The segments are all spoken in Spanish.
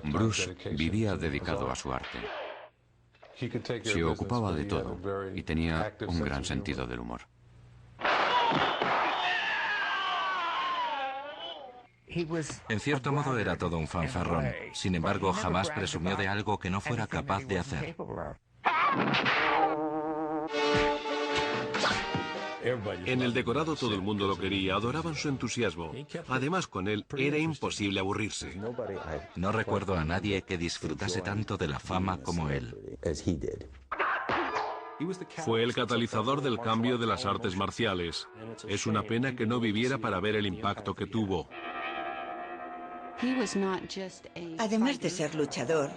Bruce vivía dedicado a su arte. Se ocupaba de todo y tenía un gran sentido del humor. En cierto modo era todo un fanfarrón. Sin embargo, jamás presumió de algo que no fuera capaz de hacer. En el decorado todo el mundo lo quería, adoraban su entusiasmo. Además, con él era imposible aburrirse. No recuerdo a nadie que disfrutase tanto de la fama como él. Fue el catalizador del cambio de las artes marciales. Es una pena que no viviera para ver el impacto que tuvo. Además de ser luchador,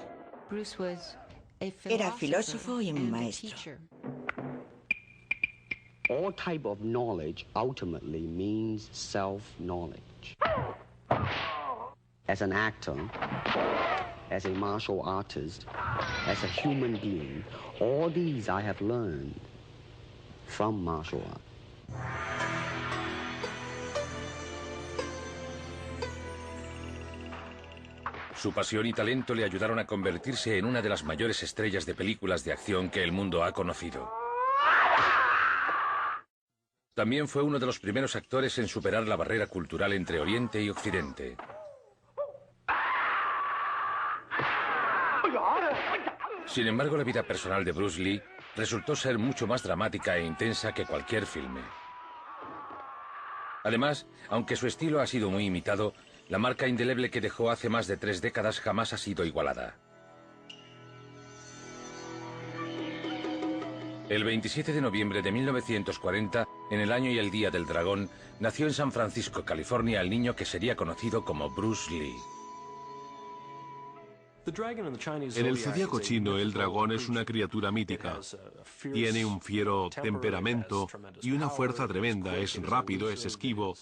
era filósofo y maestro. All type of knowledge ultimately means self-knowledge. As an actor, as a martial artist, as a human being, all these I have learned from martial art. Su pasión y talento le ayudaron a convertirse en una de las mayores estrellas de películas de acción que el mundo ha conocido. También fue uno de los primeros actores en superar la barrera cultural entre Oriente y Occidente. Sin embargo, la vida personal de Bruce Lee resultó ser mucho más dramática e intensa que cualquier filme. Además, aunque su estilo ha sido muy imitado, la marca indeleble que dejó hace más de 3 décadas jamás ha sido igualada. El 27 de noviembre de 1940, en el año y el día del dragón, nació en San Francisco, California, el niño que sería conocido como Bruce Lee. En el zodiaco chino, el dragón es una criatura mítica. Tiene un fiero temperamento y una fuerza tremenda. Es rápido, es esquivo.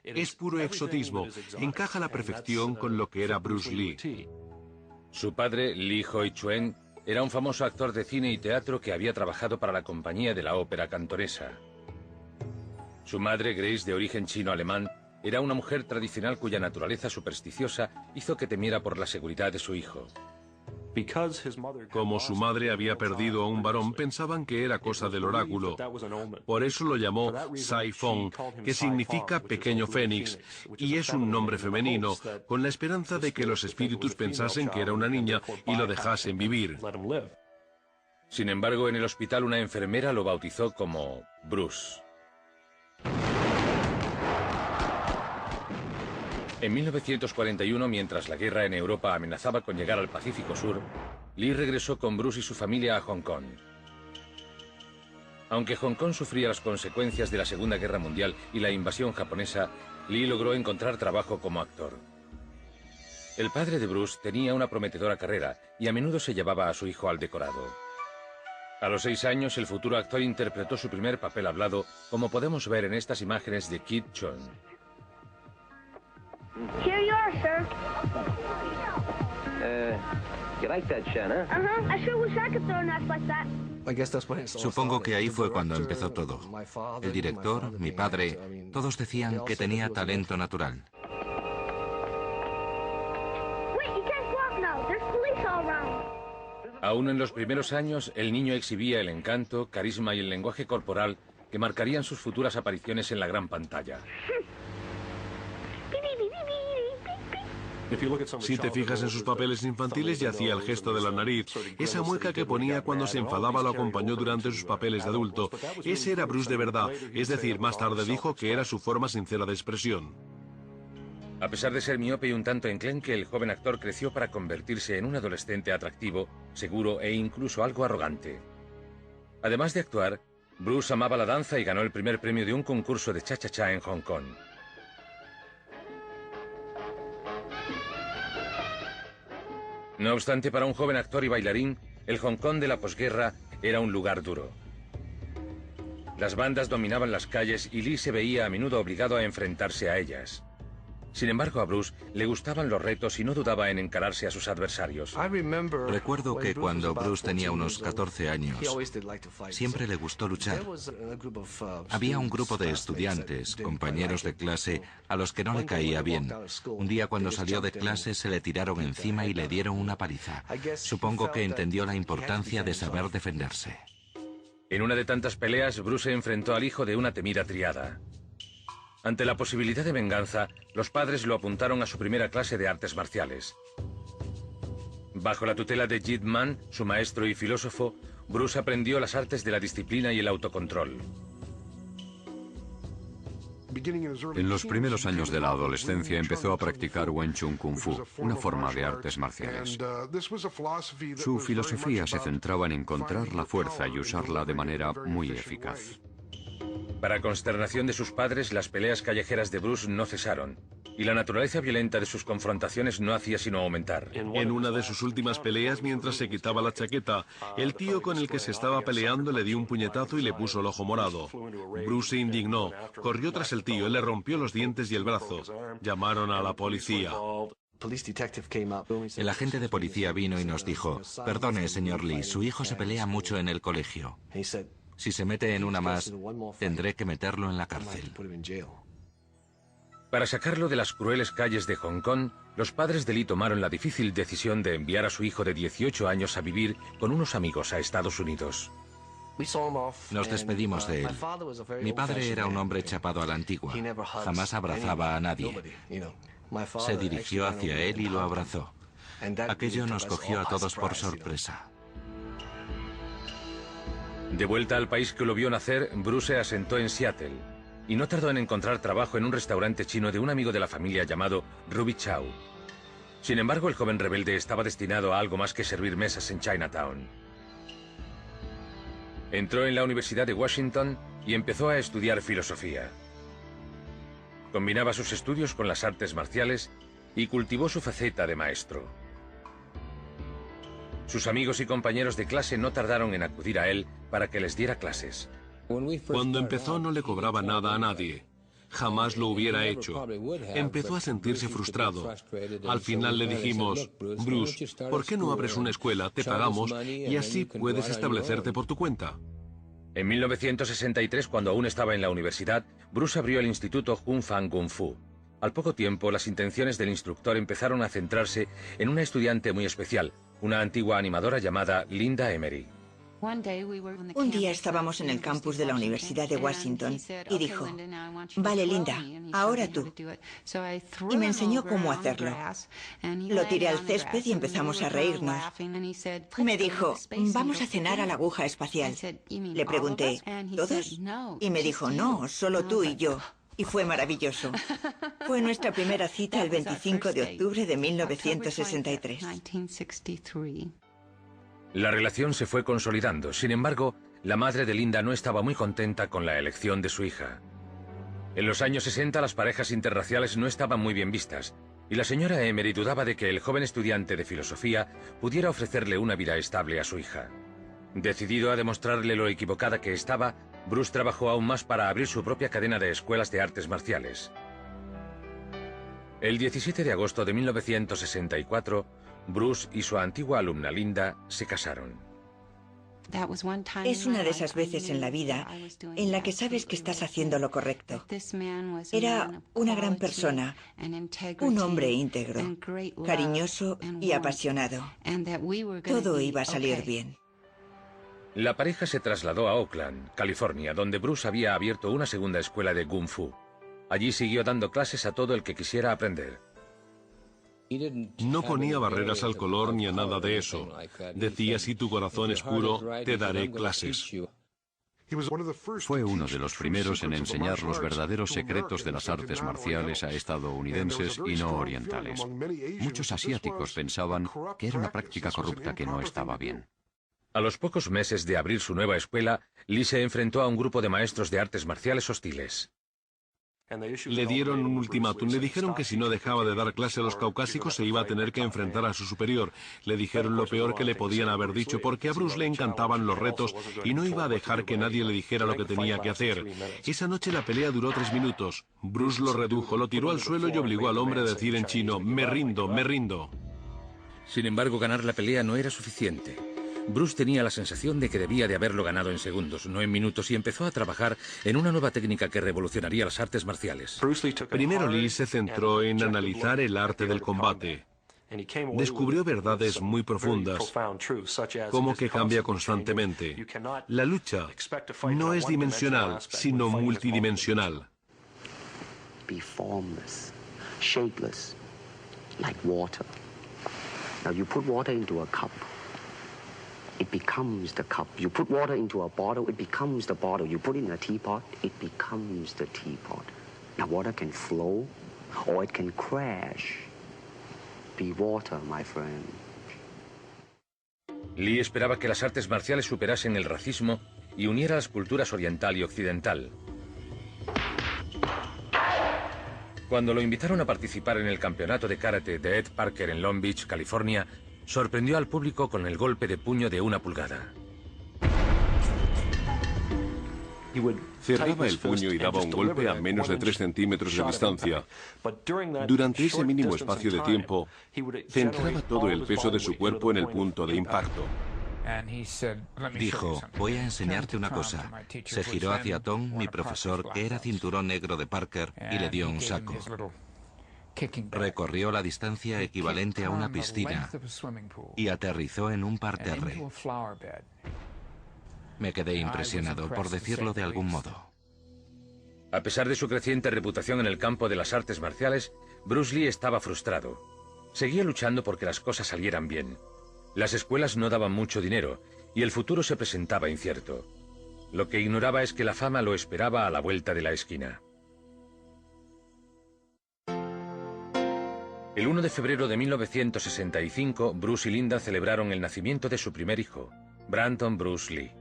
Es puro exotismo. Encaja a la perfección con lo que era Bruce Lee. Su padre, Lee Hoi-chuen, era un famoso actor de cine y teatro que había trabajado para la compañía de la ópera cantonesa. Su madre, Grace, de origen chino-alemán, era una mujer tradicional cuya naturaleza supersticiosa hizo que temiera por la seguridad de su hijo. Como su madre había perdido a un varón, pensaban que era cosa del oráculo. Por eso lo llamó Sai Fong, que significa pequeño fénix, y es un nombre femenino, con la esperanza de que los espíritus pensasen que era una niña y lo dejasen vivir. Sin embargo, en el hospital una enfermera lo bautizó como Bruce. En 1941, mientras la guerra en Europa amenazaba con llegar al Pacífico Sur, Lee regresó con Bruce y su familia a Hong Kong. Aunque Hong Kong sufría las consecuencias de la Segunda Guerra Mundial y la invasión japonesa, Lee logró encontrar trabajo como actor. El padre de Bruce tenía una prometedora carrera y a menudo se llevaba a su hijo al decorado. A los 6 años, el futuro actor interpretó su primer papel hablado, como podemos ver en estas imágenes de Kid Chun. Here you are, sir. You like that, Shanna? I sure wish I could throw a knife like that. Supongo que ahí fue cuando empezó todo. El director, mi padre, todos decían que tenía talento natural. Wait, you can't walk now. There's police all around. Aún en los primeros años, el niño exhibía el encanto, carisma y el lenguaje corporal que marcarían sus futuras apariciones en la gran pantalla. Si te fijas en sus papeles infantiles, ya hacía el gesto de la nariz. Esa mueca que ponía cuando se enfadaba lo acompañó durante sus papeles de adulto. Ese era Bruce de verdad. Es decir, más tarde dijo que era su forma sincera de expresión. A pesar de ser miope y un tanto enclenque, el joven actor creció para convertirse en un adolescente atractivo, seguro e incluso algo arrogante. Además de actuar, Bruce amaba la danza y ganó el primer premio de un concurso de cha-cha-cha en Hong Kong. No obstante, para un joven actor y bailarín, el Hong Kong de la posguerra era un lugar duro. Las bandas dominaban las calles y Lee se veía a menudo obligado a enfrentarse a ellas. Sin embargo, a Bruce le gustaban los retos y no dudaba en encararse a sus adversarios. Recuerdo que cuando Bruce tenía unos 14 años, siempre le gustó luchar. Había un grupo de estudiantes, compañeros de clase, a los que no le caía bien. Un día cuando salió de clase se le tiraron encima y le dieron una paliza. Supongo que entendió la importancia de saber defenderse. En una de tantas peleas, Bruce se enfrentó al hijo de una temida triada. Ante la posibilidad de venganza, los padres lo apuntaron a su primera clase de artes marciales. Bajo la tutela de Jeet Man, su maestro y filósofo, Bruce aprendió las artes de la disciplina y el autocontrol. En los primeros años de la adolescencia empezó a practicar Wing Chun Kung Fu, una forma de artes marciales. Su filosofía se centraba en encontrar la fuerza y usarla de manera muy eficaz. Para consternación de sus padres, las peleas callejeras de Bruce no cesaron, y la naturaleza violenta de sus confrontaciones no hacía sino aumentar. En una de sus últimas peleas, mientras se quitaba la chaqueta, el tío con el que se estaba peleando le dio un puñetazo y le puso el ojo morado. Bruce se indignó, corrió tras el tío y le rompió los dientes y el brazo. Llamaron a la policía. El agente de policía vino y nos dijo: «Perdone, señor Lee, su hijo se pelea mucho en el colegio. Si se mete en una más, tendré que meterlo en la cárcel». Para sacarlo de las crueles calles de Hong Kong, los padres de Lee tomaron la difícil decisión de enviar a su hijo de 18 años a vivir con unos amigos a Estados Unidos. Nos despedimos de él. Mi padre era un hombre chapado a la antigua. Jamás abrazaba a nadie. Se dirigió hacia él y lo abrazó. Aquello nos cogió a todos por sorpresa. De vuelta al país que lo vio nacer, Bruce se asentó en Seattle y no tardó en encontrar trabajo en un restaurante chino de un amigo de la familia llamado Ruby Chow. Sin embargo, el joven rebelde estaba destinado a algo más que servir mesas en Chinatown. Entró en la Universidad de Washington y empezó a estudiar filosofía. Combinaba sus estudios con las artes marciales y cultivó su faceta de maestro. Sus amigos y compañeros de clase no tardaron en acudir a él para que les diera clases. Cuando empezó no le cobraba nada a nadie. Jamás lo hubiera hecho. Empezó a sentirse frustrado. Al final le dijimos: «Bruce, ¿por qué no abres una escuela? Te pagamos y así puedes establecerte por tu cuenta». En 1963, cuando aún estaba en la universidad, Bruce abrió el Instituto Hun Fan Kung Fu. Al poco tiempo, las intenciones del instructor empezaron a centrarse en una estudiante muy especial, una antigua animadora llamada Linda Emery. Un día estábamos en el campus de la Universidad de Washington y dijo: «Vale, Linda, ahora tú». Y me enseñó cómo hacerlo. Lo tiré al césped y empezamos a reírnos. Me dijo: «Vamos a cenar a la aguja espacial». Le pregunté: «¿Todos?» Y me dijo: «No, solo tú y yo». Y fue maravilloso. Fue nuestra primera cita el 25 de octubre de 1963. La relación se fue consolidando. Sin embargo, la madre de Linda no estaba muy contenta con la elección de su hija. En los años 60 las parejas interraciales no estaban muy bien vistas, y la señora Emery dudaba de que el joven estudiante de filosofía pudiera ofrecerle una vida estable a su hija. Decidido a demostrarle lo equivocada que estaba, Bruce trabajó aún más para abrir su propia cadena de escuelas de artes marciales. El 17 de agosto de 1964, Bruce y su antigua alumna Linda se casaron. Es una de esas veces en la vida en la que sabes que estás haciendo lo correcto. Era una gran persona, un hombre íntegro, cariñoso y apasionado. Todo iba a salir bien. La pareja se trasladó a Oakland, California, donde Bruce había abierto una segunda escuela de Kung Fu. Allí siguió dando clases a todo el que quisiera aprender. No ponía barreras al color ni a nada de eso. Decía: «Si tu corazón es puro, te daré clases». Fue uno de los primeros en enseñar los verdaderos secretos de las artes marciales a estadounidenses y no orientales. Muchos asiáticos pensaban que era una práctica corrupta que no estaba bien. A los pocos meses de abrir su nueva escuela, Lee se enfrentó a un grupo de maestros de artes marciales hostiles. Le dieron un ultimátum, le dijeron que si no dejaba de dar clase a los caucásicos se iba a tener que enfrentar a su superior. Le dijeron lo peor que le podían haber dicho porque a Bruce le encantaban los retos y no iba a dejar que nadie le dijera lo que tenía que hacer. Esa noche la pelea duró 3 minutos. Bruce lo redujo, lo tiró al suelo y obligó al hombre a decir en chino, me rindo, me rindo. Sin embargo, ganar la pelea no era suficiente. Bruce tenía la sensación de que debía de haberlo ganado en segundos, no en minutos, y empezó a trabajar en una nueva técnica que revolucionaría las artes marciales. Primero Lee se centró en analizar el arte del combate. Descubrió verdades muy profundas, como que cambia constantemente. La lucha no es dimensional, sino multidimensional. Be formless, shapeless, like water. Now you put water into a cup. It becomes the cup. You put water into a bottle, it becomes the bottle. You put it in a teapot, it becomes the teapot. Now water can flow or it can crash. Be water, my friend. Lee esperaba que las artes marciales superasen el racismo y uniera las culturas oriental y occidental. Cuando lo invitaron a participar en el campeonato de karate de Ed Parker en Long Beach, California, sorprendió al público con el golpe de puño de 1 pulgada. Cerraba el puño y daba un golpe a menos de 3 centímetros de distancia. Durante ese mínimo espacio de tiempo, centraba todo el peso de su cuerpo en el punto de impacto. Dijo, voy a enseñarte una cosa. Se giró hacia Tom, mi profesor, que era cinturón negro de Parker, y le dio un saco. Recorrió la distancia equivalente a una piscina y aterrizó en un parterre. Me quedé impresionado, por decirlo de algún modo. A pesar de su creciente reputación en el campo de las artes marciales, Bruce Lee estaba frustrado. Seguía luchando porque las cosas salieran bien. Las escuelas no daban mucho dinero y el futuro se presentaba incierto. Lo que ignoraba es que la fama lo esperaba a la vuelta de la esquina. El 1 de febrero de 1965, Bruce y Linda celebraron el nacimiento de su primer hijo, Brandon Bruce Lee.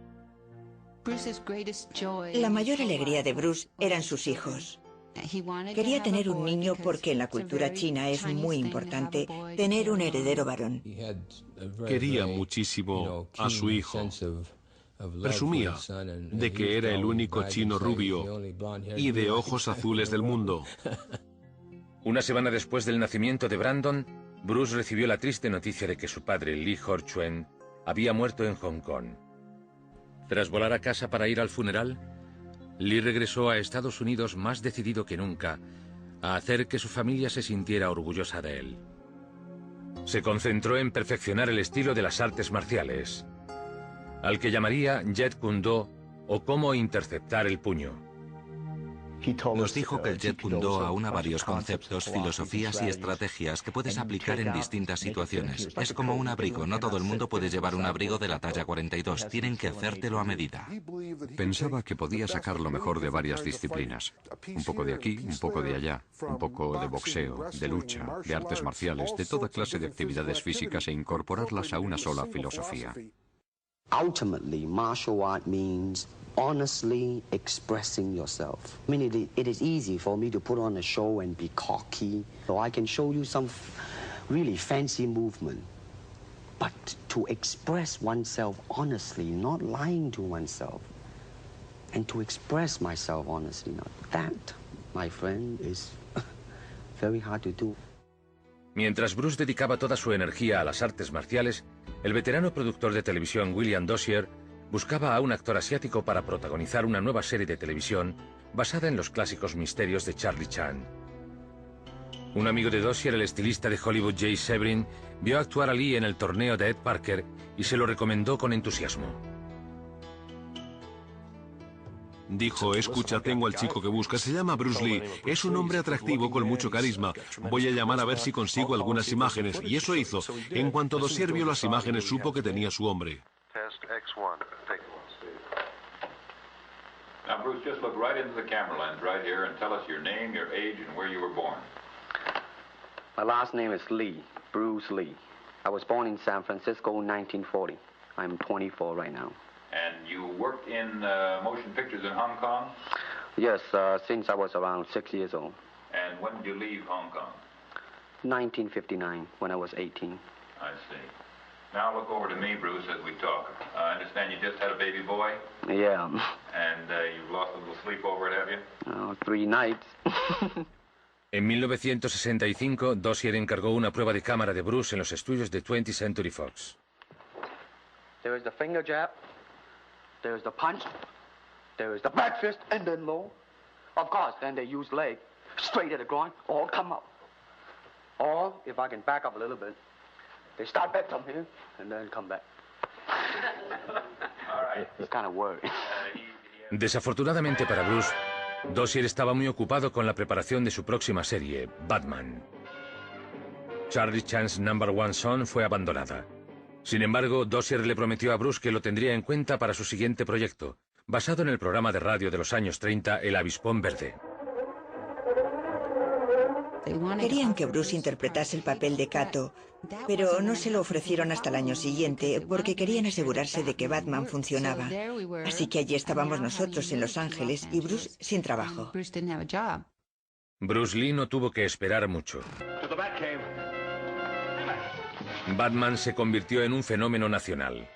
La mayor alegría de Bruce eran sus hijos. Quería tener un niño porque en la cultura china es muy importante tener un heredero varón. Quería muchísimo a su hijo. Presumía de que era el único chino rubio y de ojos azules del mundo. Una semana después del nacimiento de Brandon, Bruce recibió la triste noticia de que su padre, Lee Hor-chuen, había muerto en Hong Kong. Tras volar a casa para ir al funeral, Lee regresó a Estados Unidos más decidido que nunca a hacer que su familia se sintiera orgullosa de él. Se concentró en perfeccionar el estilo de las artes marciales, al que llamaría Jeet Kune Do o cómo interceptar el puño. Nos dijo que el Jeet Kune Do aúna varios conceptos, filosofías y estrategias que puedes aplicar en distintas situaciones. Es como un abrigo, no todo el mundo puede llevar un abrigo de la talla 42, tienen que hacértelo a medida. Pensaba que podía sacar lo mejor de varias disciplinas. Un poco de aquí, un poco de allá, un poco de boxeo, de lucha, de artes marciales, de toda clase de actividades físicas e incorporarlas a una sola filosofía. Ultimately, martial art means honestly expressing yourself. I mean, it is easy for me to put on a show and be cocky, so I can show you some really fancy movement. But to express oneself honestly, not lying to oneself, and to express myself honestly, that, my friend, is very hard to do. Mientras Bruce dedicaba toda su energía a las artes marciales, el veterano productor de televisión William Dozier buscaba a un actor asiático para protagonizar una nueva serie de televisión basada en los clásicos misterios de Charlie Chan. Un amigo de Dozier, el estilista de Hollywood Jay Severin, vio actuar a Lee en el torneo de Ed Parker y se lo recomendó con entusiasmo. Dijo, escucha, tengo al chico que busca, se llama Bruce Lee, es un hombre atractivo con mucho carisma, voy a llamar a ver si consigo algunas imágenes, y eso hizo. En cuanto Dozier vio las imágenes, supo que tenía su hombre. Now, Bruce, just look right into the camera lens right here and tell us your name, your age, and where you were born. My last name is Lee, Bruce Lee. I was born in San Francisco in 1940. I'm 24 right now. And you worked in motion pictures in Hong Kong? Yes, since I was around 6 years old. And when did you leave Hong Kong? 1959, when I was 18. I see. Now look over to me, Bruce, as we talk. I understand you just had a baby boy? Yeah. And you've lost a little sleep over it, have you? 3 nights. En 1965, Dozier encargó una prueba de cámara de Bruce en los estudios de 20th Century Fox. There is the finger jab, there is the punch, there is the back fist, and then low. Of course, then they use leg, straight at the groin, or come up. Or, if I can back up a little bit, they start back from here, and then come back. All right. It's kind of worry. Desafortunadamente para Bruce, Dozier estaba muy ocupado con la preparación de su próxima serie, Batman. Charlie Chan's Number One Son fue abandonada. Sin embargo, Dozier le prometió a Bruce que lo tendría en cuenta para su siguiente proyecto, basado en el programa de radio de los años 30, El Avispón Verde. Querían que Bruce interpretase el papel de Kato, pero no se lo ofrecieron hasta el año siguiente porque querían asegurarse de que Batman funcionaba. Así que allí estábamos nosotros en Los Ángeles y Bruce sin trabajo. Bruce Lee no tuvo que esperar mucho. Batman se convirtió en un fenómeno nacional.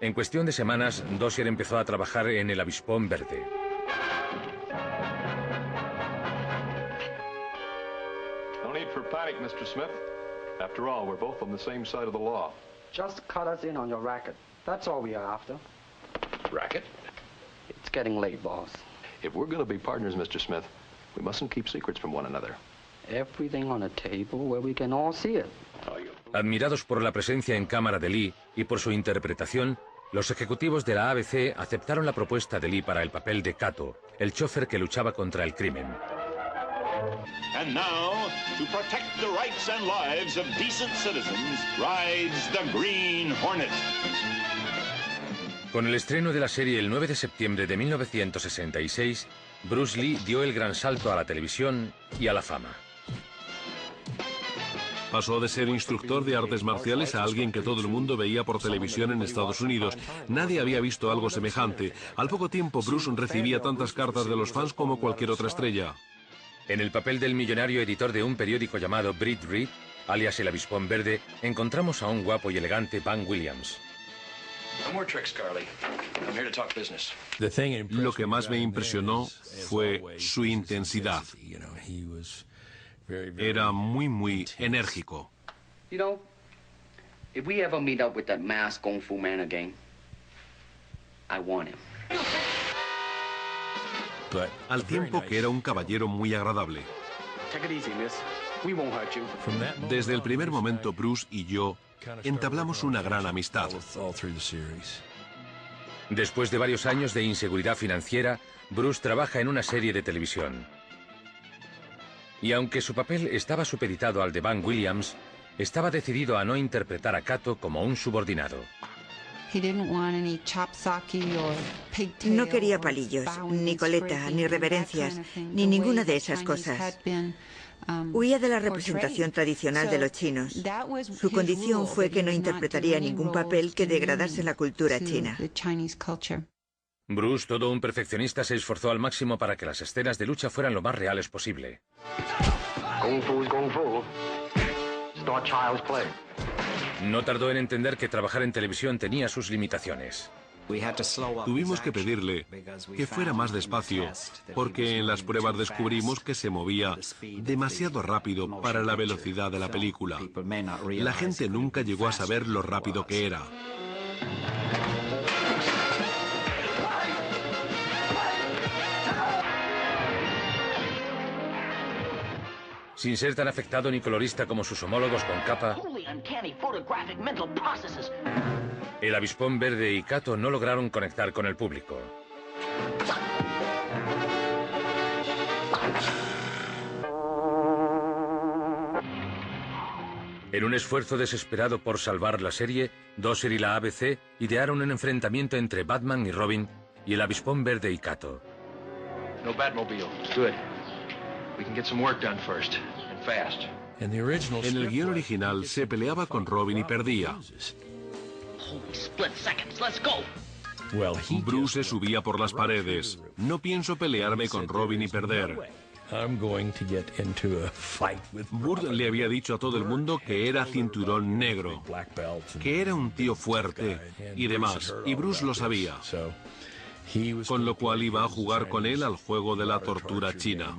En cuestión de semanas, Dozier empezó a trabajar en El Avispón Verde. No need for panic, Mr. Smith. After all, we're both on the same side of the law. Just cut us in on your racket. That's all we are after. Racket? It's getting late, boss. If we're going to be partners, Mr. Smith, we mustn't keep secrets from one another. Everything on a table where we can all see it. Admirados por la presencia en cámara de Lee y por su interpretación, los ejecutivos de la ABC aceptaron la propuesta de Lee para el papel de Kato, el chofer que luchaba contra el crimen. And now, to protect the rights and lives of decent citizens, rides the Green Hornet. Con el estreno de la serie el 9 de septiembre de 1966, Bruce Lee dio el gran salto a la televisión y a la fama. Pasó de ser instructor de artes marciales a alguien que todo el mundo veía por televisión en Estados Unidos. Nadie había visto algo semejante. Al poco tiempo, Bruce recibía tantas cartas de los fans como cualquier otra estrella. En el papel del millonario editor de un periódico llamado Britt Reed, alias El Avispón Verde, encontramos a un guapo y elegante Van Williams. Lo que más me impresionó fue su intensidad. Era muy enérgico. You know, if we ever meet up with that masked Kung Fu man again, I want him. Al tiempo que era un caballero muy agradable. Take it easy, miss. We won't hurt you. Desde el primer momento, Bruce y yo entablamos una gran amistad. Después de varios años de inseguridad financiera, Bruce trabaja en una serie de televisión. Y aunque su papel estaba supeditado al de Van Williams, estaba decidido a no interpretar a Kato como un subordinado. No quería palillos, ni coleta, ni reverencias, ni ninguna de esas cosas. Huía de la representación tradicional de los chinos. Su condición fue que no interpretaría ningún papel que degradase la cultura china. Bruce, todo un perfeccionista, se esforzó al máximo para que las escenas de lucha fueran lo más reales posible. Kung Fu is Kung Fu. It's not child's play. No tardó en entender que trabajar en televisión tenía sus limitaciones. Tuvimos que pedirle que fuera más despacio, porque en las pruebas descubrimos que se movía demasiado rápido para la velocidad de la película. La gente nunca llegó a saber lo rápido que era. Sin ser tan afectado ni colorista como sus homólogos con capa, El Avispón Verde y Kato no lograron conectar con el público. En un esfuerzo desesperado por salvar la serie, Dozier y la ABC idearon un enfrentamiento entre Batman y Robin y El Avispón Verde y Kato. No Batmobile. Good. We can get some work done first, and fast. En el guión original se peleaba con Robin y perdía. Bruce se subía por las paredes. No pienso pelearme con Robin y perder. Burt le había dicho a todo el mundo que era cinturón negro, que era un tío fuerte y demás, y Bruce lo sabía. Con lo cual iba a jugar con él al juego de la tortura china.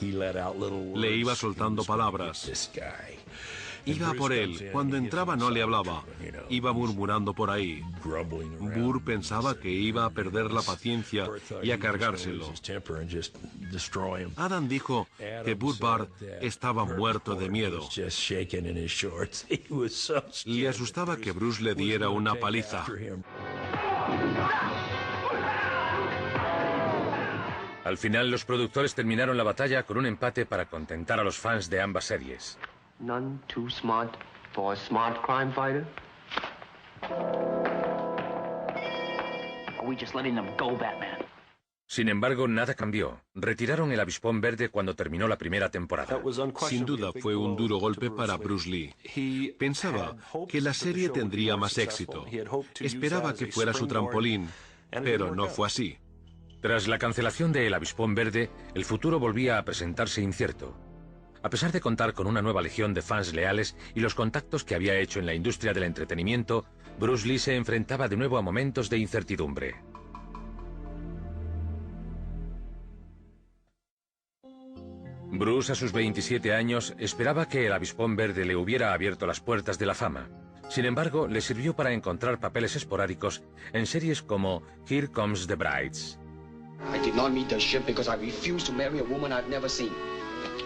Le iba soltando palabras. Iba por él. Cuando entraba no le hablaba. Iba murmurando por ahí. Burt pensaba que iba a perder la paciencia y a cargárselo. Adam dijo que Burt Bard estaba muerto de miedo. Le asustaba que Bruce le diera una paliza. Al final, los productores terminaron la batalla con un empate para contentar a los fans de ambas series. None too smart for a smart crime fighter? Are we just letting them go, Batman? Sin embargo, nada cambió. Retiraron el avispón verde cuando terminó la primera temporada. Sin duda fue un duro golpe para Bruce Lee. Pensaba que la serie tendría más éxito. Esperaba que fuera su trampolín, pero no fue así. Tras la cancelación de El Avispón Verde, el futuro volvía a presentarse incierto. A pesar de contar con una nueva legión de fans leales y los contactos que había hecho en la industria del entretenimiento, Bruce Lee se enfrentaba de nuevo a momentos de incertidumbre. Bruce, a sus 27 años, esperaba que El Avispón Verde le hubiera abierto las puertas de la fama. Sin embargo, le sirvió para encontrar papeles esporádicos en series como Here Comes the Brides. I did not meet the ship because I refused to marry a woman I've never seen.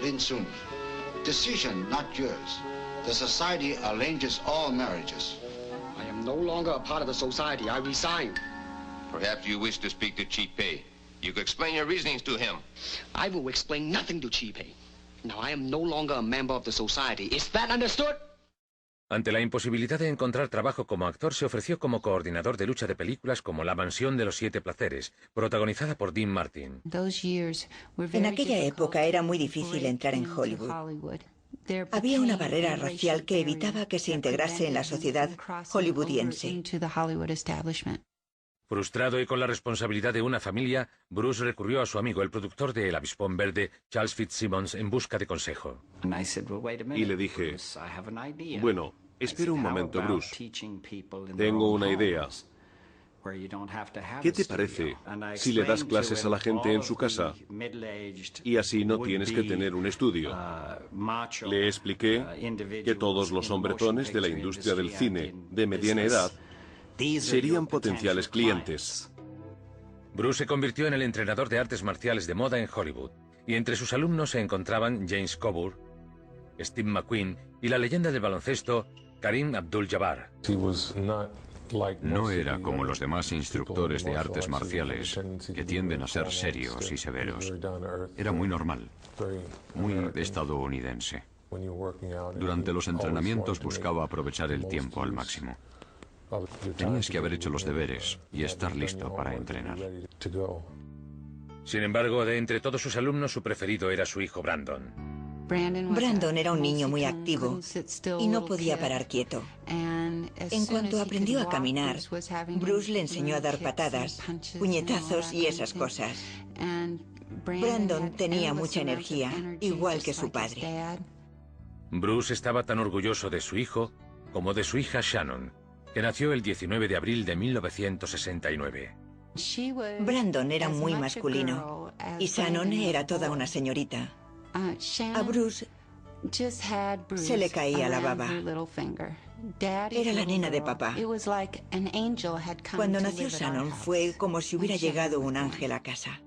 Lin Sun, decision not yours. The society arranges all marriages. I am no longer a part of the society. I resign. Perhaps you wish to speak to Chief Pei. You could explain your reasonings to him. I will explain nothing to Chief Pei. Now I am no longer a member of the society. Is that understood? Ante la imposibilidad de encontrar trabajo como actor, se ofreció como coordinador de lucha de películas como La Mansión de los Siete Placeres, protagonizada por Dean Martin. En aquella época era muy difícil entrar en Hollywood. Había una barrera racial que evitaba que se integrase en la sociedad hollywoodiense. Frustrado y con la responsabilidad de una familia, Bruce recurrió a su amigo, el productor de El Avispón Verde, Charles Fitzsimmons, en busca de consejo. Y le dije, bueno, espera un momento, Bruce. Tengo una idea. ¿Qué te parece si le das clases a la gente en su casa? Y así no tienes que tener un estudio. Le expliqué que todos los hombretones de la industria del cine de mediana edad serían potenciales clientes. Bruce se convirtió en el entrenador de artes marciales de moda en Hollywood, y entre sus alumnos se encontraban James Coburn, Steve McQueen y la leyenda del baloncesto Kareem Abdul-Jabbar. No era como los demás instructores de artes marciales, que tienden a ser serios y severos. Era muy normal, muy estadounidense. Durante los entrenamientos buscaba aprovechar el tiempo al máximo. Tenías que haber hecho los deberes y estar listo para entrenar. Sin embargo, de entre todos sus alumnos, su preferido era su hijo Brandon. Brandon era un niño muy activo y no podía parar quieto. En cuanto aprendió a caminar, Bruce le enseñó a dar patadas, puñetazos y esas cosas. Brandon tenía mucha energía, igual que su padre. Bruce estaba tan orgulloso de su hijo como de su hija Shannon, que nació el 19 de abril de 1969. Brandon era muy masculino y Shannon era toda una señorita. A Bruce se le caía la baba. Era la nena de papá. Cuando nació Shannon fue como si hubiera llegado un ángel a casa.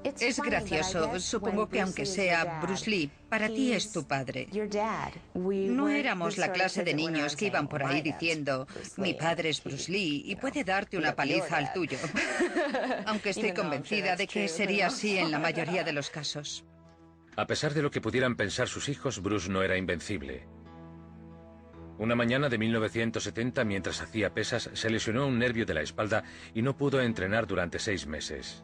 Es gracioso. Supongo que aunque sea Bruce Lee, para ti es tu padre. No éramos la clase de niños que iban por ahí diciendo, mi padre es Bruce Lee y puede darte una paliza al tuyo. Aunque estoy convencida de que sería así en la mayoría de los casos. A pesar de lo que pudieran pensar sus hijos, Bruce no era invencible. Una mañana de 1970, mientras hacía pesas, se lesionó un nervio de la espalda y no pudo entrenar durante 6 meses.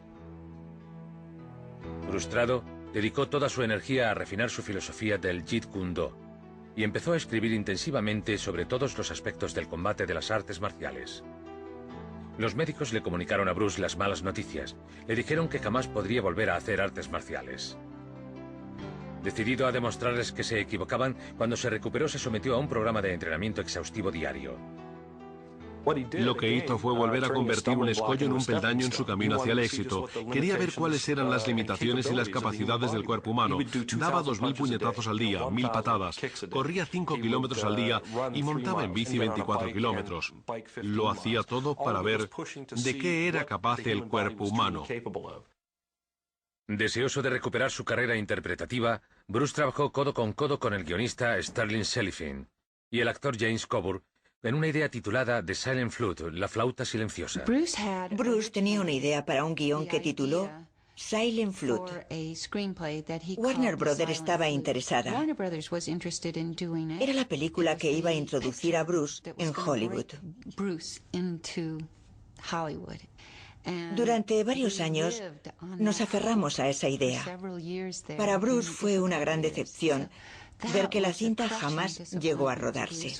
Frustrado, dedicó toda su energía a refinar su filosofía del Jeet Kune Do y empezó a escribir intensivamente sobre todos los aspectos del combate de las artes marciales. Los médicos le comunicaron a Bruce las malas noticias. Le dijeron que jamás podría volver a hacer artes marciales. Decidido a demostrarles que se equivocaban, cuando se recuperó se sometió a un programa de entrenamiento exhaustivo diario. Lo que hizo fue volver a convertir un escollo en un peldaño en su camino hacia el éxito. Quería ver cuáles eran las limitaciones y las capacidades del cuerpo humano. Daba 2000 puñetazos al día, 1000 patadas, corría 5 kilómetros al día y montaba en bici 24 kilómetros. Lo hacía todo para ver de qué era capaz el cuerpo humano. Deseoso de recuperar su carrera interpretativa, Bruce trabajó codo con el guionista Sterling Sellifin y el actor James Coburn en una idea titulada The Silent Flute, la flauta silenciosa. Bruce tenía una idea para un guión que tituló Silent Flute. Warner Brothers estaba interesada. Era la película que iba a introducir a Bruce en Hollywood. Durante varios años nos aferramos a esa idea. Para Bruce fue una gran decepción ver que la cinta jamás llegó a rodarse.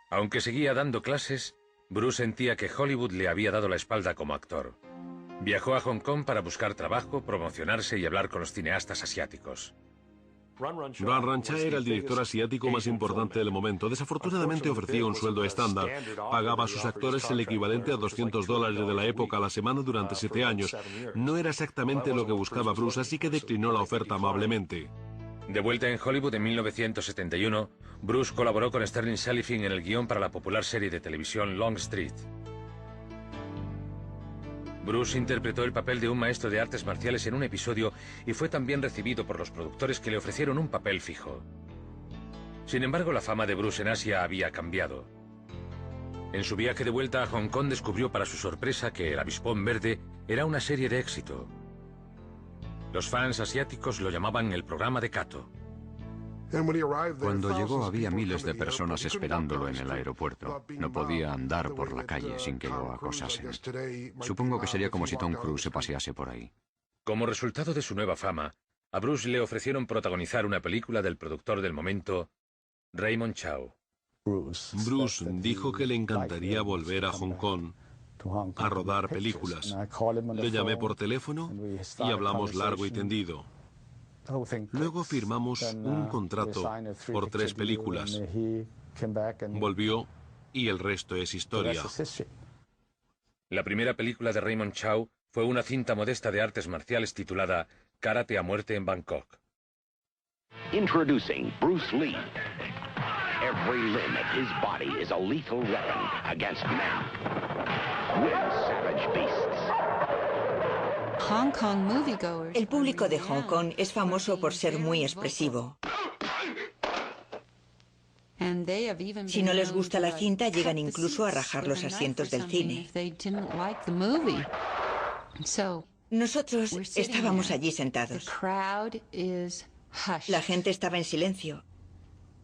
Aunque seguía dando clases, Bruce sentía que Hollywood le había dado la espalda como actor. Viajó a Hong Kong para buscar trabajo, promocionarse y hablar con los cineastas asiáticos. Ran Rancha era el director asiático más importante del momento. Desafortunadamente ofrecía un sueldo estándar. Pagaba a sus actores el equivalente a $200 de la época a la semana durante 7 años. No era exactamente lo que buscaba Bruce, así que declinó la oferta amablemente. De vuelta en Hollywood en 1971, Bruce colaboró con Sterling Sellifin en el guión para la popular serie de televisión Long Street. Bruce interpretó el papel de un maestro de artes marciales en un episodio y fue tan bien recibido por los productores que le ofrecieron un papel fijo. Sin embargo, la fama de Bruce en Asia había cambiado. En su viaje de vuelta a Hong Kong descubrió para su sorpresa que El Avispón Verde era una serie de éxito. Los fans asiáticos lo llamaban el programa de Kato. Cuando llegó había miles de personas esperándolo en el aeropuerto. No podía andar por la calle sin que lo acosasen. Supongo que sería como si Tom Cruise se pasease por ahí. Como resultado de su nueva fama, a Bruce le ofrecieron protagonizar una película del productor del momento, Raymond Chow. Bruce dijo que le encantaría volver a Hong Kong a rodar películas. Le llamé por teléfono y hablamos largo y tendido. Luego firmamos un contrato por 3 películas. Volvió y el resto es historia. La primera película de Raymond Chow fue una cinta modesta de artes marciales titulada Karate a muerte en Bangkok. Introducing Bruce Lee. Every limb of his body is a lethal weapon against man. With savage beasts. El público de Hong Kong es famoso por ser muy expresivo. Si no les gusta la cinta, llegan incluso a rajar los asientos del cine. Nosotros estábamos allí sentados. La gente estaba en silencio.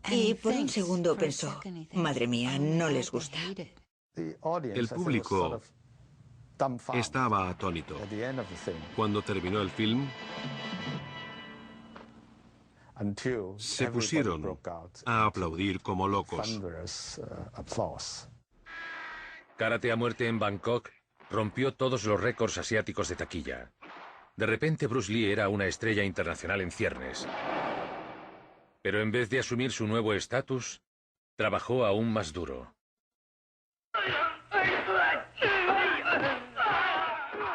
Y por un segundo pensó, madre mía, no les gusta. El público estaba atónito. Cuando terminó el film, se pusieron a aplaudir como locos. Karate a muerte en Bangkok rompió todos los récords asiáticos de taquilla. De repente Bruce Lee era una estrella internacional en ciernes. Pero en vez de asumir su nuevo estatus, trabajó aún más duro.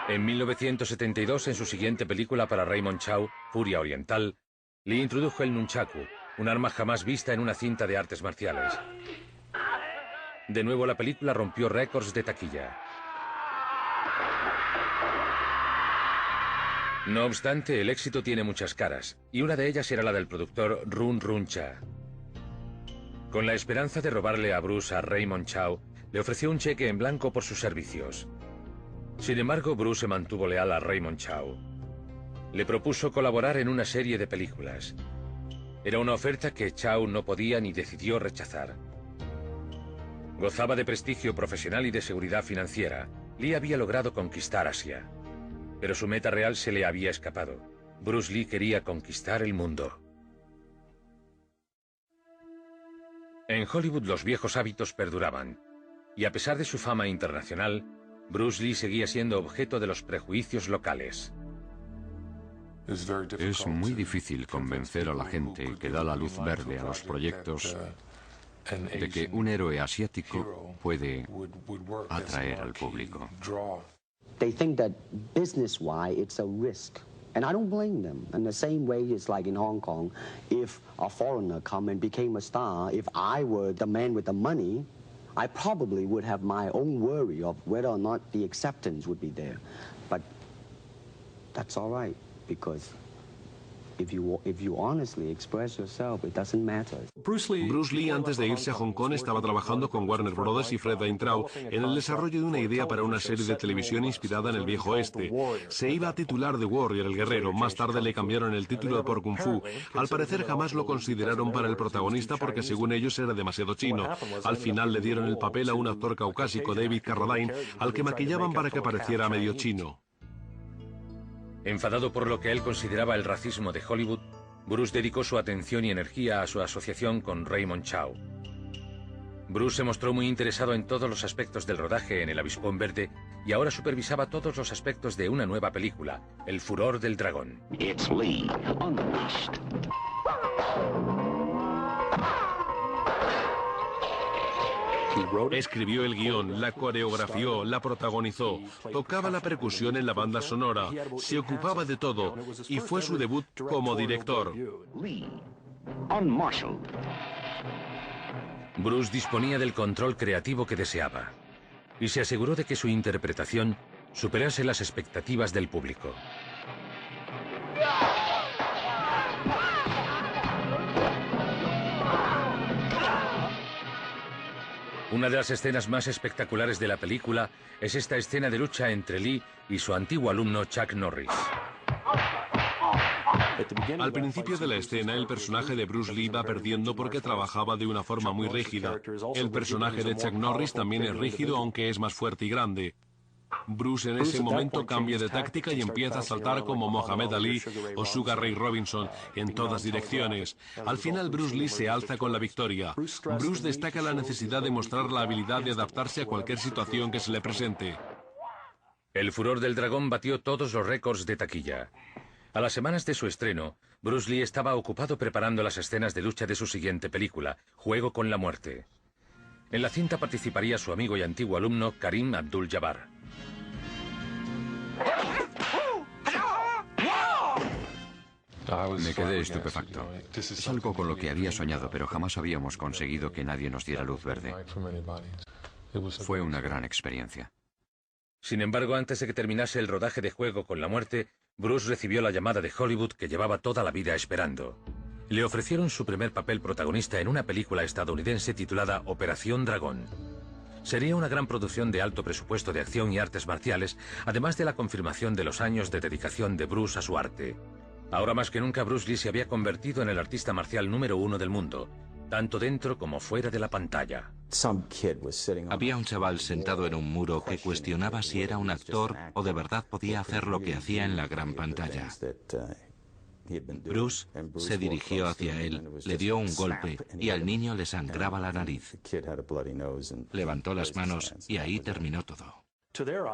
En 1972, en su siguiente película para Raymond Chow, Furia Oriental, Lee introdujo el nunchaku, un arma jamás vista en una cinta de artes marciales. De nuevo, la película rompió récords de taquilla. No obstante, el éxito tiene muchas caras, y una de ellas era la del productor Run Run Cha. Con la esperanza de robarle a Bruce a Raymond Chow, le ofreció un cheque en blanco por sus servicios. Sin embargo, Bruce se mantuvo leal a Raymond Chow. Le propuso colaborar en una serie de películas. Era una oferta que Chow no podía ni decidió rechazar. Gozaba de prestigio profesional y de seguridad financiera. Lee había logrado conquistar Asia. Pero su meta real se le había escapado. Bruce Lee quería conquistar el mundo. En Hollywood los viejos hábitos perduraban. Y a pesar de su fama internacional, Bruce Lee seguía siendo objeto de los prejuicios locales. Es muy difícil convencer a la gente que da la luz verde a los proyectos de que un héroe asiático puede atraer al público. They think that business-wise it's a risk. And I don't blame them. In the same way, it's like in Hong Kong, if a foreigner come and became a star, if I were the man with the money, I probably would have my own worry of whether or not the acceptance would be there. But that's all right, because if you honestly express yourself, it doesn't matter. Bruce Lee, antes de irse a Hong Kong, estaba trabajando con Warner Brothers y Fred Weintraub en el desarrollo de una idea para una serie de televisión inspirada en el viejo oeste. Se iba a titular The Warrior, el guerrero. Más tarde le cambiaron el título por Kung Fu. Al parecer jamás lo consideraron para el protagonista porque según ellos era demasiado chino. Al final le dieron el papel a un actor caucásico, David Carradine, al que maquillaban para que pareciera medio chino. Enfadado por lo que él consideraba el racismo de Hollywood, Bruce dedicó su atención y energía a su asociación con Raymond Chow. Bruce se mostró muy interesado en todos los aspectos del rodaje en El Avispón Verde y ahora supervisaba todos los aspectos de una nueva película, El Furor del Dragón. It's Lee, unleashed. Escribió el guión, la coreografió, la protagonizó, tocaba la percusión en la banda sonora, se ocupaba de todo y fue su debut como director. Bruce disponía del control creativo que deseaba y se aseguró de que su interpretación superase las expectativas del público. Una de las escenas más espectaculares de la película es esta escena de lucha entre Lee y su antiguo alumno Chuck Norris. Al principio de la escena, el personaje de Bruce Lee va perdiendo porque trabajaba de una forma muy rígida. El personaje de Chuck Norris también es rígido, aunque es más fuerte y grande. Bruce en ese momento cambia de táctica y empieza a saltar como Muhammad Ali o Sugar Ray Robinson en todas direcciones. Al final Bruce Lee se alza con la victoria. Bruce destaca la necesidad de mostrar la habilidad de adaptarse a cualquier situación que se le presente. El Furor del Dragón batió todos los récords de taquilla. A las semanas de su estreno, Bruce Lee estaba ocupado preparando las escenas de lucha de su siguiente película, Juego con la Muerte. En la cinta participaría su amigo y antiguo alumno Karim Abdul-Jabbar. Me quedé estupefacto. Es algo con lo que había soñado, pero jamás habíamos conseguido que nadie nos diera luz verde. Fue una gran experiencia. Sin embargo, antes de que terminase el rodaje de Juego con la Muerte, Bruce recibió la llamada de Hollywood que llevaba toda la vida esperando. Le ofrecieron su primer papel protagonista en una película estadounidense titulada Operación Dragón. Sería una gran producción de alto presupuesto de acción y artes marciales, además de la confirmación de los años de dedicación de Bruce a su arte. Ahora más que nunca Bruce Lee se había convertido en el artista marcial número 1 del mundo, tanto dentro como fuera de la pantalla. Había un chaval sentado en un muro que cuestionaba si era un actor o de verdad podía hacer lo que hacía en la gran pantalla. Bruce se dirigió hacia él, le dio un golpe y al niño le sangraba la nariz. Levantó las manos y ahí terminó todo.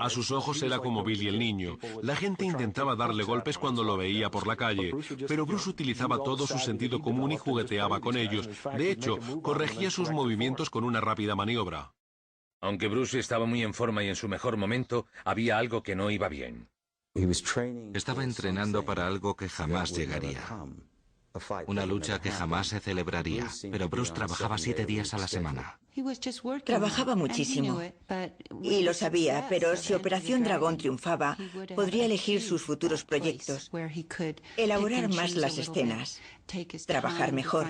A sus ojos era como Billy el niño. La gente intentaba darle golpes cuando lo veía por la calle, pero Bruce utilizaba todo su sentido común y jugueteaba con ellos. De hecho, corregía sus movimientos con una rápida maniobra. Aunque Bruce estaba muy en forma y en su mejor momento, había algo que no iba bien. Estaba entrenando para algo que jamás llegaría. Una lucha que jamás se celebraría, pero Bruce trabajaba 7 días a la semana. Trabajaba muchísimo y lo sabía, pero si Operación Dragón triunfaba, podría elegir sus futuros proyectos, elaborar más las escenas, trabajar mejor.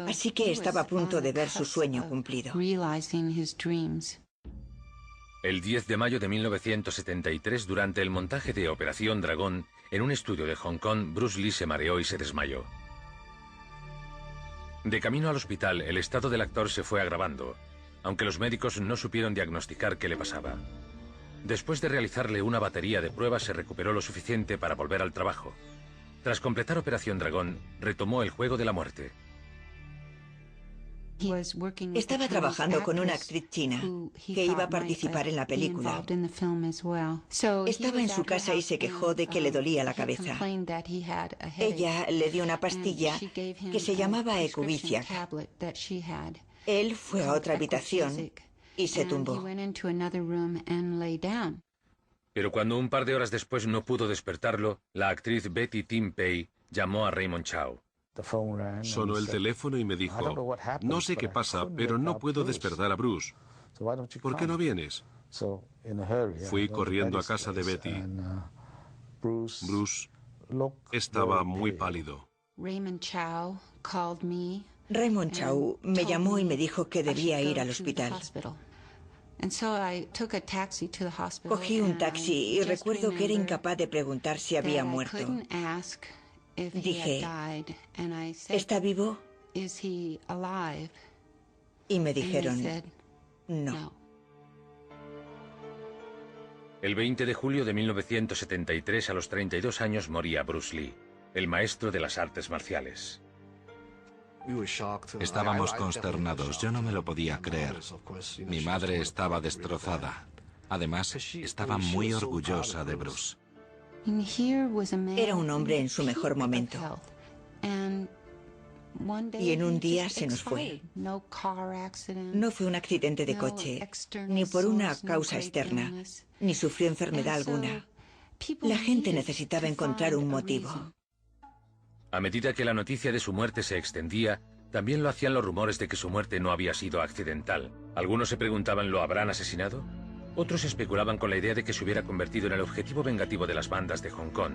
Así que estaba a punto de ver su sueño cumplido. El 10 de mayo de 1973, durante el montaje de Operación Dragón, en un estudio de Hong Kong, Bruce Lee se mareó y se desmayó. De camino al hospital, el estado del actor se fue agravando, aunque los médicos no supieron diagnosticar qué le pasaba. Después de realizarle una batería de pruebas, se recuperó lo suficiente para volver al trabajo. Tras completar Operación Dragón, retomó el Juego de la Muerte. Estaba trabajando con una actriz china que iba a participar en la película. Estaba en su casa y se quejó de que le dolía la cabeza. Ella le dio una pastilla que se llamaba Ecubiciac. Él fue a otra habitación y se tumbó. Pero cuando un par de horas después no pudo despertarlo, la actriz Betty Timpey llamó a Raymond Chow. Sonó el teléfono y me dijo, no sé qué pasa, pero no puedo despertar a Bruce. ¿Por qué no vienes? Fui corriendo a casa de Betty. Bruce estaba muy pálido. Raymond Chow me llamó y me dijo que debía ir al hospital. Cogí un taxi y recuerdo que era incapaz de preguntar si había muerto. Dije, ¿está vivo? Y me dijeron, no. El 20 de julio de 1973, a los 32 años, moría Bruce Lee, el maestro de las artes marciales. Estábamos consternados, yo no me lo podía creer. Mi madre estaba destrozada. Además, estaba muy orgullosa de Bruce. Era un hombre en su mejor momento. Y en un día se nos fue. No fue un accidente de coche, ni por una causa externa, ni sufrió enfermedad alguna. La gente necesitaba encontrar un motivo. A medida que la noticia de su muerte se extendía, también lo hacían los rumores de que su muerte no había sido accidental. Algunos se preguntaban, ¿lo habrán asesinado? Otros especulaban con la idea de que se hubiera convertido en el objetivo vengativo de las bandas de Hong Kong,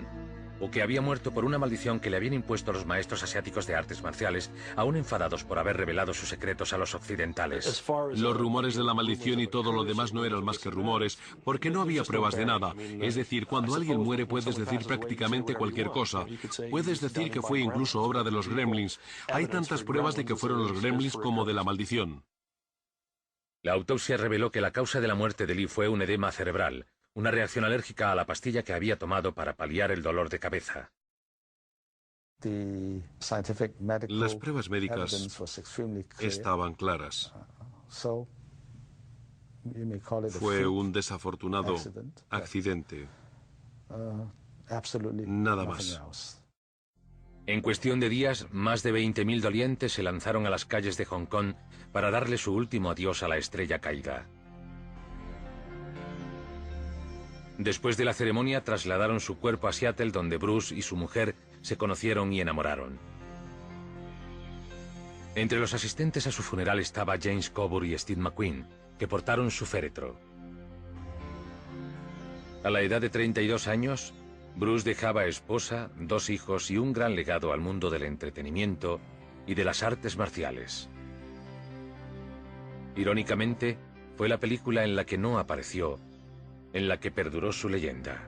o que había muerto por una maldición que le habían impuesto los maestros asiáticos de artes marciales, aún enfadados por haber revelado sus secretos a los occidentales. Los rumores de la maldición y todo lo demás no eran más que rumores, porque no había pruebas de nada. Es decir, cuando alguien muere puedes decir prácticamente cualquier cosa. Puedes decir que fue incluso obra de los gremlins. Hay tantas pruebas de que fueron los gremlins como de la maldición. La autopsia reveló que la causa de la muerte de Lee fue un edema cerebral, una reacción alérgica a la pastilla que había tomado para paliar el dolor de cabeza. Las pruebas médicas estaban claras. Fue un desafortunado accidente. Nada más. En cuestión de días, más de 20.000 dolientes se lanzaron a las calles de Hong Kong para darle su último adiós a la estrella caída. Después de la ceremonia, trasladaron su cuerpo a Seattle, donde Bruce y su mujer se conocieron y enamoraron. Entre los asistentes a su funeral estaba James Coburn y Steve McQueen, que portaron su féretro. A la edad de 32 años, Bruce dejaba esposa, 2 hijos y un gran legado al mundo del entretenimiento y de las artes marciales. Irónicamente, fue la película en la que no apareció, en la que perduró su leyenda.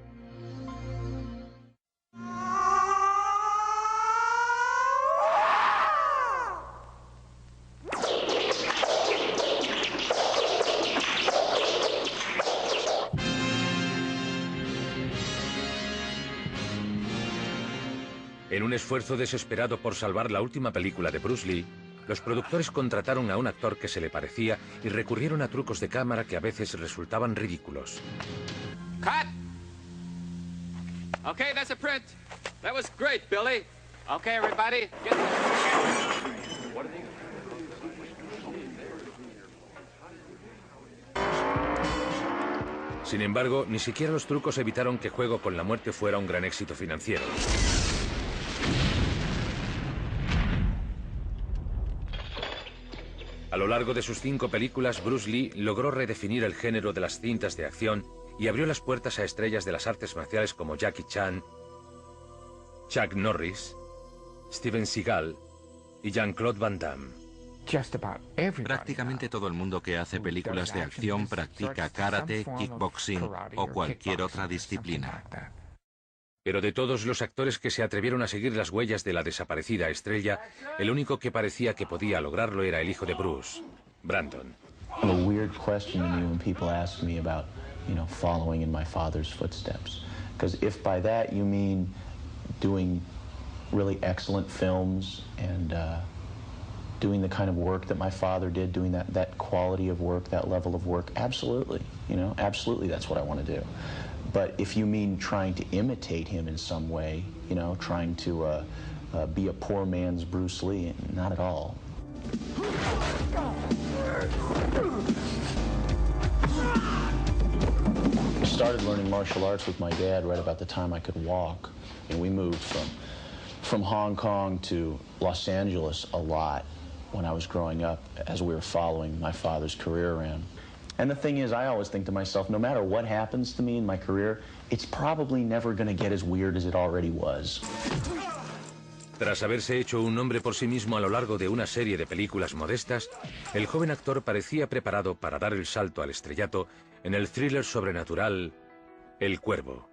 En un esfuerzo desesperado por salvar la última película de Bruce Lee, los productores contrataron a un actor que se le parecía y recurrieron a trucos de cámara que a veces resultaban ridículos. Cut! Okay, that's a print. That was great, Billy. Okay, everybody, get Sin embargo, ni siquiera los trucos evitaron que Juego con la Muerte fuera un gran éxito financiero. A lo largo de sus 5 películas, Bruce Lee logró redefinir el género de las cintas de acción y abrió las puertas a estrellas de las artes marciales como Jackie Chan, Chuck Norris, Steven Seagal y Jean-Claude Van Damme. Prácticamente todo el mundo que hace películas de acción practica karate, kickboxing o cualquier otra disciplina. Pero de todos los actores que se atrevieron a seguir las huellas de la desaparecida estrella, el único que parecía que podía lograrlo era el hijo de Bruce, Brandon. A weird question to me when people ask me about, following in my father's footsteps. Because if by that you mean doing really excellent films and doing the kind of work that my father did, doing that quality of work, that level of work? Absolutely, you know, absolutely that's what I want to do. But if you mean trying to imitate him in some way, you know, trying to be a poor man's Bruce Lee, not at all. I started learning martial arts with my dad right about the time I could walk, and we moved from Hong Kong to Los Angeles a lot when I was growing up as we were following my father's career around. And the thing is, I always think to myself, no matter what happens to me in my career, it's probably never going to get as weird as it already was. Tras haberse hecho un nombre por sí mismo a lo largo de una serie de películas modestas, el joven actor parecía preparado para dar el salto al estrellato en el thriller sobrenatural El Cuervo.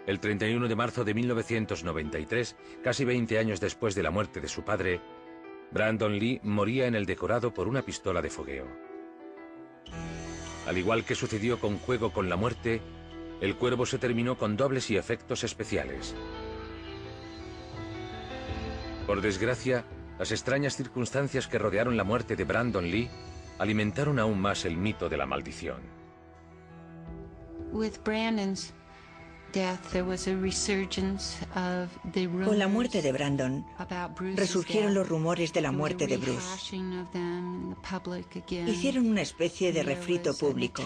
El 31 de marzo de 1993, casi 20 años después de la muerte de su padre, Brandon Lee moría en el decorado por una pistola de fogueo. Al igual que sucedió con Juego con la Muerte, El Cuervo se terminó con dobles y efectos especiales. Por desgracia, las extrañas circunstancias que rodearon la muerte de Brandon Lee alimentaron aún más el mito de la maldición. Con la muerte de Brandon, resurgieron los rumores de la muerte de Bruce. Hicieron una especie de refrito público.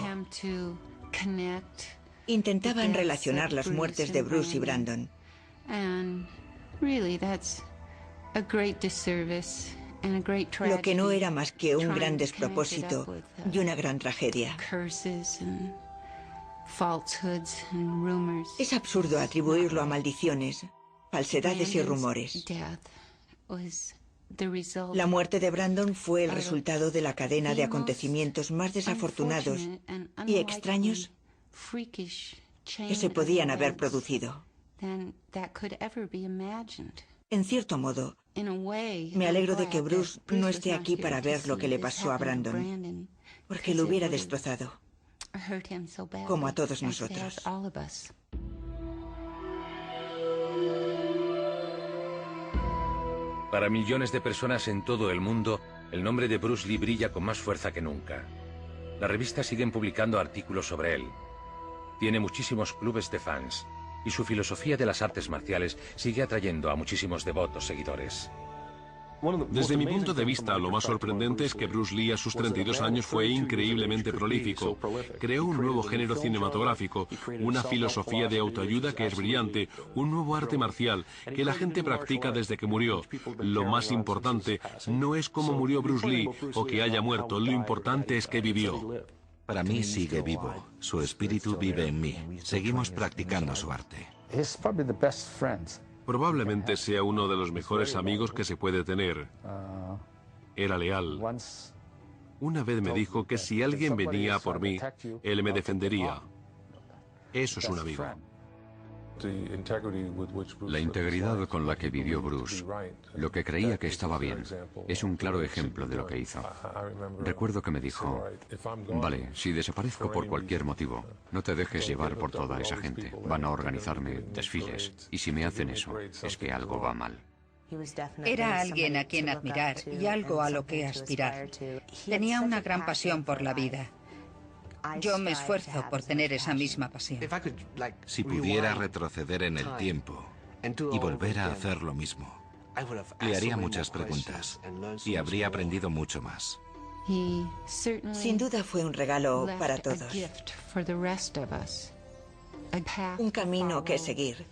Intentaban relacionar las muertes de Bruce y Brandon. Lo que no era más que un gran despropósito y una gran tragedia. Es absurdo atribuirlo a maldiciones, falsedades y rumores. La muerte de Brandon fue el resultado de la cadena de acontecimientos más desafortunados y extraños que se podían haber producido. En cierto modo, me alegro de que Bruce no esté aquí para ver lo que le pasó a Brandon, porque lo hubiera destrozado, como a todos nosotros. Para millones de personas en todo el mundo, el nombre de Bruce Lee brilla con más fuerza que nunca. Las revistas siguen publicando artículos sobre él. Tiene muchísimos clubes de fans, y su filosofía de las artes marciales sigue atrayendo a muchísimos devotos seguidores. Desde mi punto de vista, lo más sorprendente es que Bruce Lee a sus 32 años fue increíblemente prolífico. Creó un nuevo género cinematográfico, una filosofía de autoayuda que es brillante, un nuevo arte marcial que la gente practica desde que murió. Lo más importante no es cómo murió Bruce Lee o que haya muerto, lo importante es que vivió. Para mí sigue vivo, su espíritu vive en mí. Seguimos practicando su arte. Probablemente sea uno de los mejores amigos que se puede tener. Era leal. Una vez me dijo que si alguien venía a por mí, él me defendería. Eso es un amigo. La integridad con la que vivió Bruce, lo que creía que estaba bien, es un claro ejemplo de lo que hizo. Recuerdo que me dijo, vale, si desaparezco por cualquier motivo, no te dejes llevar por toda esa gente. Van a organizarme desfiles, y si me hacen eso, es que algo va mal. Era alguien a quien admirar y algo a lo que aspirar. Tenía una gran pasión por la vida. Yo me esfuerzo por tener esa misma pasión. Si pudiera retroceder en el tiempo y volver a hacer lo mismo, le haría muchas preguntas y habría aprendido mucho más. Sin duda fue un regalo para todos. Un camino que seguir.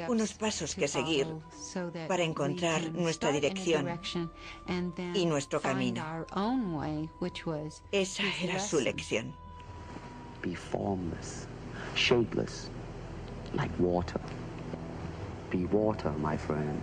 Unos pasos que seguir para encontrar nuestra dirección y nuestro camino. Esa era su lección. Be formless, shapeless, like water. Be water, my friend.